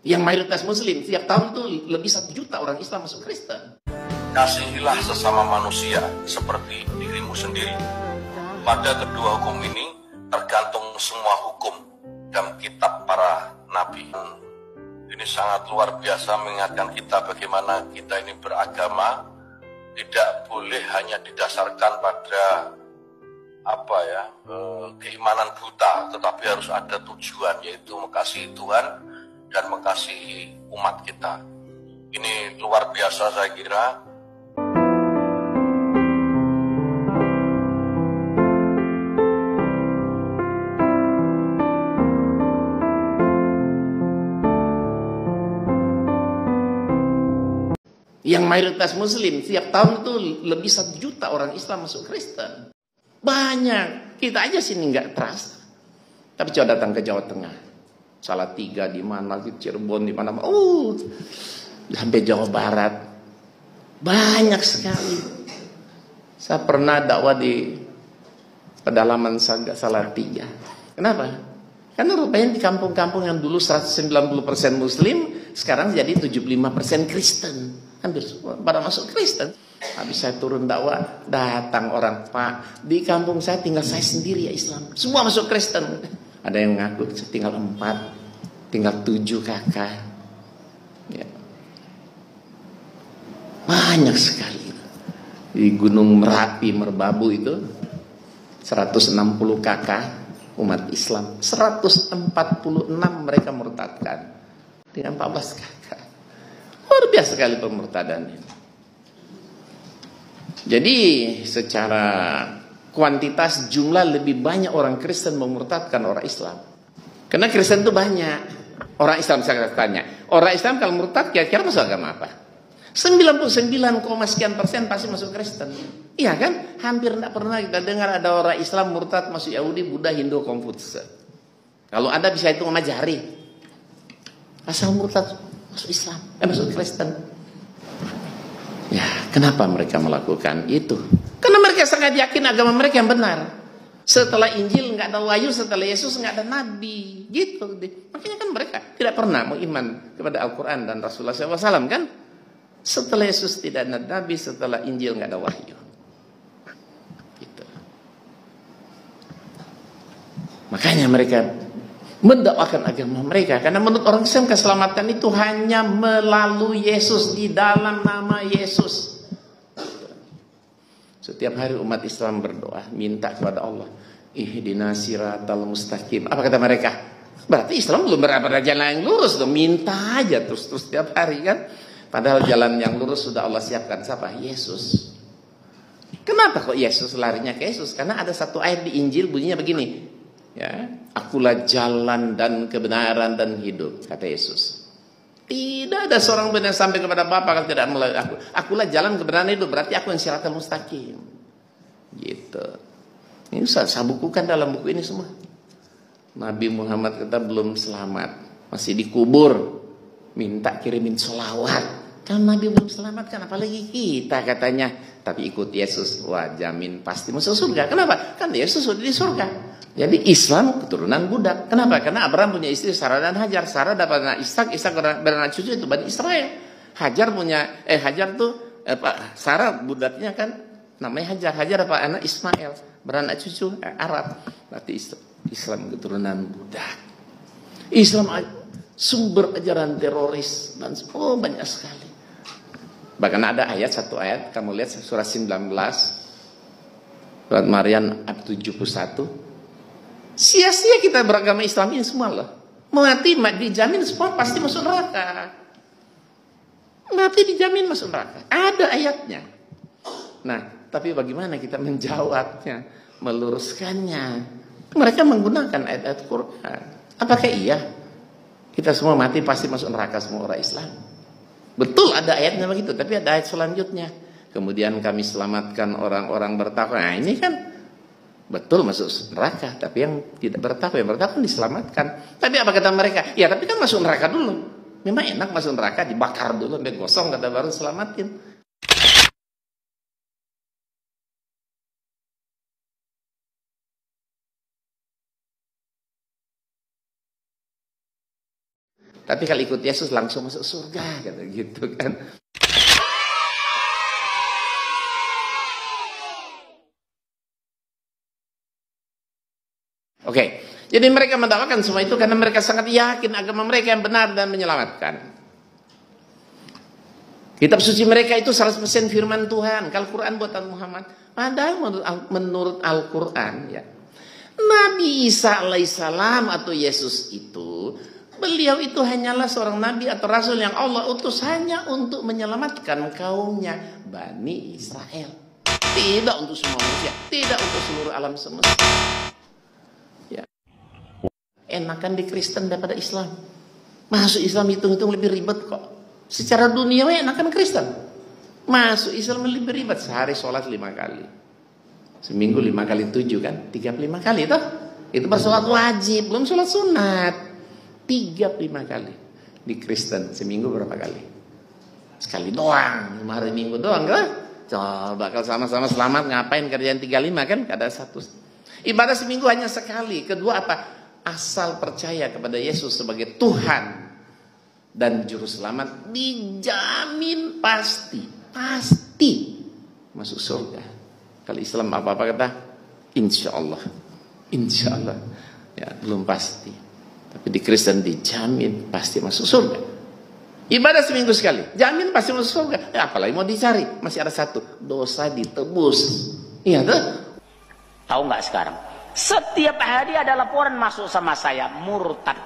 Yang mayoritas muslim, setiap tahun itu lebih 1 juta orang Islam masuk Kristen. Kasihilah sesama manusia seperti dirimu sendiri. Pada kedua hukum ini tergantung semua hukum dan kitab para nabi. Ini sangat luar biasa mengingatkan kita bagaimana kita ini beragama tidak boleh hanya didasarkan pada keimanan buta, tetapi harus ada tujuan, yaitu mengasihi Tuhan dan mengasihi umat kita. Ini luar biasa saya kira. Yang mayoritas muslim, setiap tahun itu lebih 1 juta orang Islam masuk Kristen. Banyak. Kita aja sini nggak terasa. Tapi coba datang ke Jawa Tengah. Salatiga di mana, di Cirebon di mana. Sampai Jawa Barat. Banyak sekali. Saya pernah dakwah di pedalaman Salatiga. Kenapa? Karena rupanya di kampung-kampung yang dulu 190% muslim, sekarang jadi 75% Kristen. Hampir semua pada masuk Kristen. Habis saya turun dakwah, datang orang, Pak, di kampung saya tinggal saya sendiri ya Islam. Semua masuk Kristen. Ada yang ngaku tinggal 4, tinggal 7 kakak. Ya. Banyak sekali. Di Gunung Merapi, Merbabu itu 160 kakak umat Islam. 146 mereka murtadkan. Dengan 14 kakak. Luar biasa sekali pemurtadan ini. Jadi secara kuantitas jumlah lebih banyak orang Kristen memurtadkan orang Islam. Karena Kristen itu banyak. Orang Islam saya tanya. Orang Islam kalau murtad kira-kira masuk agama apa? 99, sekian persen pasti masuk Kristen. Iya kan? Hampir tidak pernah kita dengar ada orang Islam murtad masuk Yahudi, Buddha, Hindu, Konfutse. Kalau ada bisa hitung sama jari. Asal murtad masuk Islam, masuk Kristen. Ya, kenapa mereka melakukan itu? Karena mereka sangat yakin agama mereka yang benar. Setelah Injil nggak ada wahyu, setelah Yesus nggak ada nabi, gitu. Makanya kan mereka tidak pernah mau iman kepada Al-Quran dan Rasulullah SAW kan? Setelah Yesus tidak ada nabi, setelah Injil nggak ada wahyu. Gitu. Makanya mereka mendakwakan agama mereka, karena menurut orang Islam keselamatan itu hanya melalui Yesus, di dalam nama Yesus. Setiap hari umat Islam berdoa, minta kepada Allah, ihdinas siratal mustaqim. Apa kata mereka? Berarti Islam belum berada jalan yang lurus dong. Minta aja terus setiap hari kan. Padahal jalan yang lurus sudah Allah siapkan. Siapa? Yesus. Kenapa kok Yesus larinya ke Yesus? Karena ada satu ayat di Injil bunyinya begini. Ya, akulah jalan dan kebenaran dan hidup, kata Yesus. Tidak ada seorang benar sampai kepada Bapa kalau tidak melalui aku. Akulah jalan kebenaran hidup, berarti aku yang siratal mustaqim. Gitu. Ini saya bukukan dalam buku ini semua. Nabi Muhammad kita belum selamat, masih dikubur, minta kirimin sholawat. Kan Nabi belum selamatkan, apalagi kita katanya. Tapi ikut Yesus, wah jamin pasti masuk surga. Kenapa? Kan Yesus sudah di surga. Jadi Islam keturunan budak. Kenapa? Karena Abraham punya istri Sarah dan Hajar. Sarah dapat anak Ishak, Ishak beranak cucu itu Bani Israel. Hajar tuh Sarah budaknya kan namanya Hajar. Hajar dapat anak Ismail, beranak cucu Arab. Berarti Islam keturunan budak. Islam sumber ajaran teroris dan banyak sekali. Bahkan ada satu ayat kamu lihat surah 19 surat Maryam ayat 71. Sia-sia kita beragama Islam ini semua loh. Mati dijamin semua pasti masuk neraka. Mati dijamin masuk neraka. Ada ayatnya. Nah, tapi bagaimana kita menjawabnya, meluruskannya? Mereka menggunakan ayat-ayat Quran. Apakah iya kita semua mati pasti masuk neraka semua orang Islam? Betul ada ayatnya begitu, tapi ada ayat selanjutnya. Kemudian kami selamatkan orang-orang bertakwa. Nah, ini kan betul masuk neraka, tapi yang tidak bertakwa, yang bertakwa diselamatkan. Tapi apa kata mereka? Ya, tapi kan masuk neraka dulu. Memang enak masuk neraka, dibakar dulu sampai gosong, kata baru selamatin. Tapi kalau ikut Yesus langsung masuk surga, kata gitu kan. Oke, jadi mereka mendakwakan semua itu karena mereka sangat yakin agama mereka yang benar dan menyelamatkan. Kitab suci mereka itu 100% firman Tuhan. Kalau Quran buatan Muhammad, padahal menurut Al-Quran ya, Nabi Isa alaihissalam atau Yesus itu, beliau itu hanyalah seorang nabi atau rasul yang Allah utus hanya untuk menyelamatkan kaumnya Bani Israel. Tidak untuk semua manusia, tidak untuk seluruh alam semesta. Enakan di Kristen daripada Islam. Masuk Islam hitung-hitung lebih ribet kok. Secara dunia enakan Kristen. Masuk Islam lebih ribet. Sehari sholat 5 kali. Seminggu 5 kali 7 kan. 35 kali toh. Itu baru sholat wajib. Belum sholat sunat. 35 kali. Di Kristen seminggu berapa kali? Sekali doang. 5 hari minggu doang kan. Coba kalau sama-sama selamat ngapain kerjaan 35 kan. Ada satu. Ibadah seminggu hanya sekali. Kedua apa? Asal percaya kepada Yesus sebagai Tuhan dan Juru Selamat, dijamin pasti masuk surga. Kalau Islam apa-apa kata, insya Allah, ya belum pasti. Tapi di Kristen dijamin pasti masuk surga. Ibadah seminggu sekali, jamin pasti masuk surga. Ya, apalagi mau dicari, masih ada satu, dosa ditebus. Iya tuh. Tahu nggak sekarang? Setiap hari ada laporan masuk sama saya, murtad.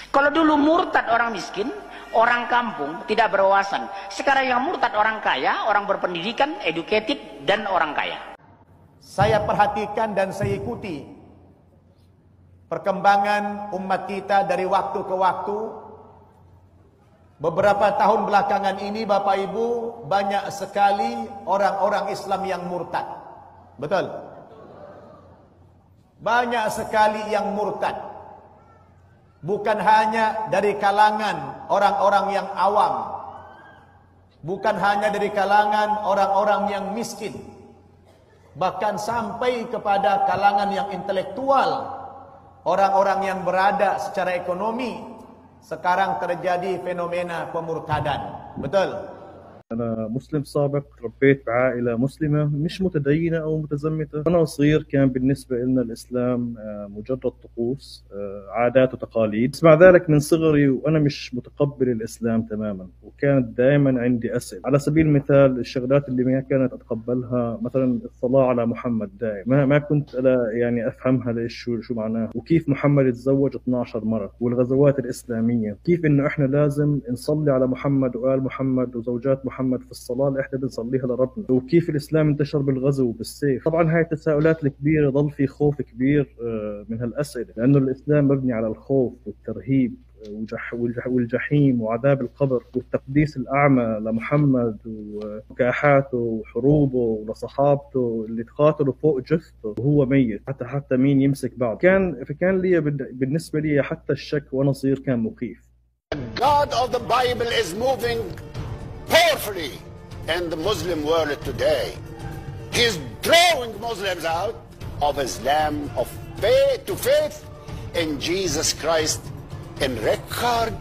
Kalau dulu murtad orang miskin, orang kampung, tidak berwawasan. Sekarang yang murtad orang kaya, orang berpendidikan, educated, dan orang kaya. Saya perhatikan dan saya ikuti perkembangan umat kita dari waktu ke waktu. Beberapa tahun belakangan ini, Bapak Ibu, banyak sekali orang-orang Islam yang murtad. Betul? Banyak sekali yang murtad. Bukan hanya dari kalangan orang-orang yang awam, bukan hanya dari kalangan orang-orang yang miskin, bahkan sampai kepada kalangan yang intelektual, orang-orang yang berada secara ekonomi. Sekarang terjadi fenomena pemurtadan. Betul? أنا مسلم سابق، تربيت بعائلة مسلمة مش متدينة أو متزمتة. وأنا صغير كان بالنسبة لنا الإسلام مجرد طقوس، عادات وتقاليد. بس مع ذلك من صغري وأنا مش متقبل الإسلام تماما، وكانت دائما عندي أسئلة. على سبيل المثال الشغلات اللي ما كانت أتقبلها، مثلا الصلاة على محمد دائما ما كنت يعني أفهمها ليش، شو معناها، وكيف محمد يتزوج 12 مرة، والغزوات الإسلامية، كيف إنه إحنا لازم نصلي على محمد وآل محمد وزوجات محمد في الصلاة اللي احنا بنصليها لربنا، وكيف الإسلام انتشر بالغزو وبالسيف. طبعا هاي التساؤلات الكبيرة ظل في خوف كبير من هالأسئلة، لأنه الإسلام مبني على الخوف والترهيب والجحيم وعذاب القبر والتقديس الأعمى لمحمد وكاحاته وحروبه ولصحابته اللي تقاتلوا فوق جثته وهو ميت، حتى مين يمسك بعض. فكان لي بالنسبة لي حتى الشك وأنا صغير كان مخيف. The God of the Bible is moving powerfully in the Muslim world today. He is drawing Muslims out of Islam, of faith to faith in Jesus Christ in record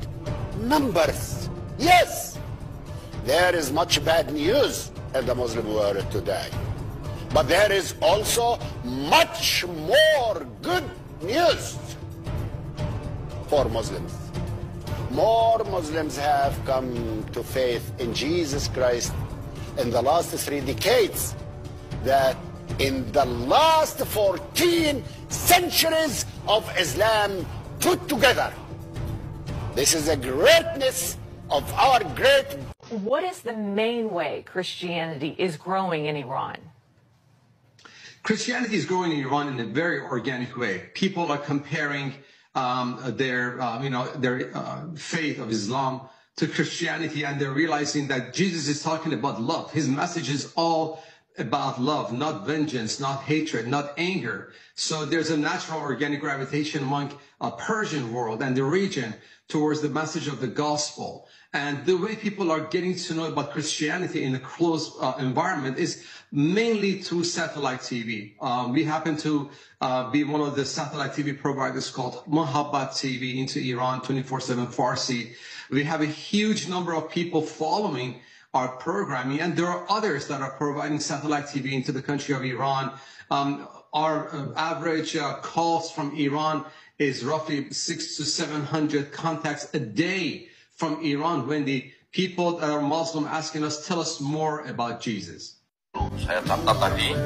numbers. Yes, there is much bad news in the Muslim world today, but there is also much more good news for Muslims. More Muslims have come to faith in Jesus Christ in the last 3 decades that in the last 14 centuries of Islam put together. This is the greatness of our great. What is the main way Christianity is growing in Iran? Christianity is growing in Iran in a very organic way. People are comparing their faith of Islam to Christianity, and they're realizing that Jesus is talking about love. His message is all about love, not vengeance, not hatred, not anger. So there's a natural organic gravitation among a Persian world and the region towards the message of the gospel. And the way people are getting to know about Christianity in a closed environment is mainly through satellite TV. We happen to be one of the satellite TV providers called Mohabbat TV into Iran, 24/7 Farsi. We have a huge number of people following our programming, and there are others that are providing satellite TV into the country of Iran. Our average calls from Iran is roughly 600 to 700 contacts a day from Iran when the people that are Muslim asking us, tell us more about Jesus. Saya catat tadi,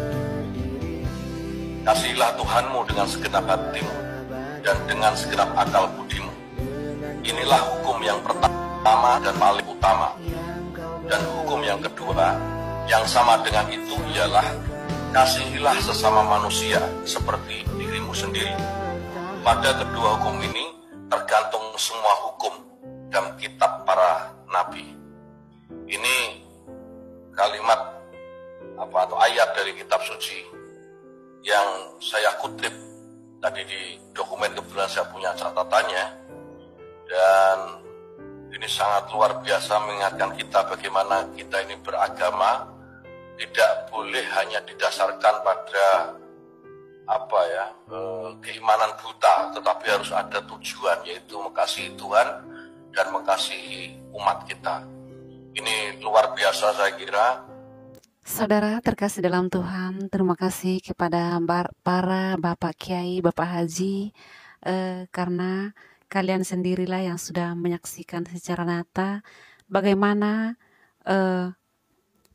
kasihilah Tuhanmu dengan segenap hatimu dan dengan segenap akal budimu. Inilah hukum yang pertama dan paling utama. Dan hukum yang kedua, yang sama dengan itu ialah kasihilah sesama manusia seperti dirimu sendiri. Pada kedua hukum ini tergantung semua hukum dan kitab para nabi. Ini kalimat atau ayat dari kitab suci yang saya kutip tadi di dokumen, kebetulan saya punya catatannya, dan ini sangat luar biasa mengingatkan kita bagaimana kita ini beragama tidak boleh hanya didasarkan pada keimanan buta, tetapi harus ada tujuan, yaitu mengasihi Tuhan dan mengasihi umat kita. Ini luar biasa saya kira. Saudara terkasih dalam Tuhan, terima kasih kepada para Bapak Kiai, Bapak Haji, karena kalian sendirilah yang sudah menyaksikan secara nyata bagaimana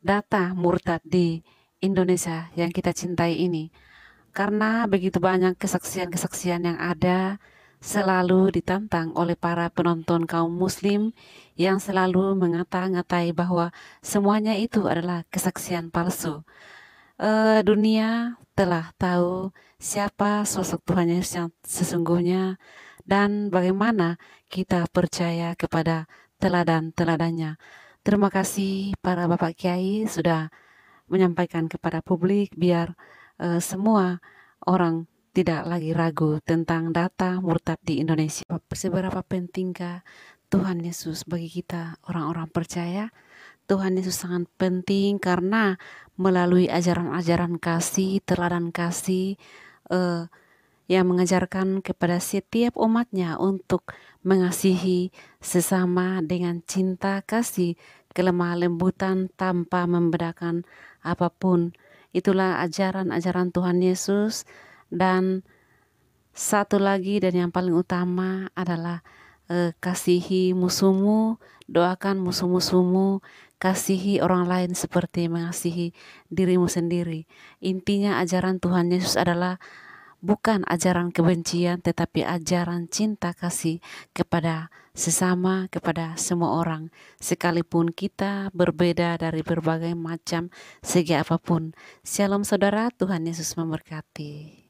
data murtad di Indonesia yang kita cintai ini. Karena begitu banyak kesaksian-kesaksian yang ada, selalu ditantang oleh para penonton kaum muslim yang selalu mengata-ngatai bahwa semuanya itu adalah kesaksian palsu. Dunia telah tahu siapa sosok Tuhan Yesus yang sesungguhnya dan bagaimana kita percaya kepada teladan-teladannya. Terima kasih para Bapak Kiai sudah menyampaikan kepada publik biar semua orang tidak lagi ragu tentang data murtad di Indonesia. Seberapa pentingkah Tuhan Yesus bagi kita orang-orang percaya? Tuhan Yesus sangat penting karena melalui ajaran-ajaran kasih, teladan kasih yang mengajarkan kepada setiap umatnya untuk mengasihi sesama dengan cinta kasih, kelemah lembutan tanpa membedakan apapun. Itulah ajaran-ajaran Tuhan Yesus. Dan satu lagi dan yang paling utama adalah kasihi musuhmu, doakan musuh-musuhmu, kasihi orang lain seperti mengasihi dirimu sendiri. Intinya ajaran Tuhan Yesus adalah bukan ajaran kebencian, tetapi ajaran cinta kasih kepada sesama, kepada semua orang, sekalipun kita berbeda dari berbagai macam segi apapun. Shalom saudara, Tuhan Yesus memberkati.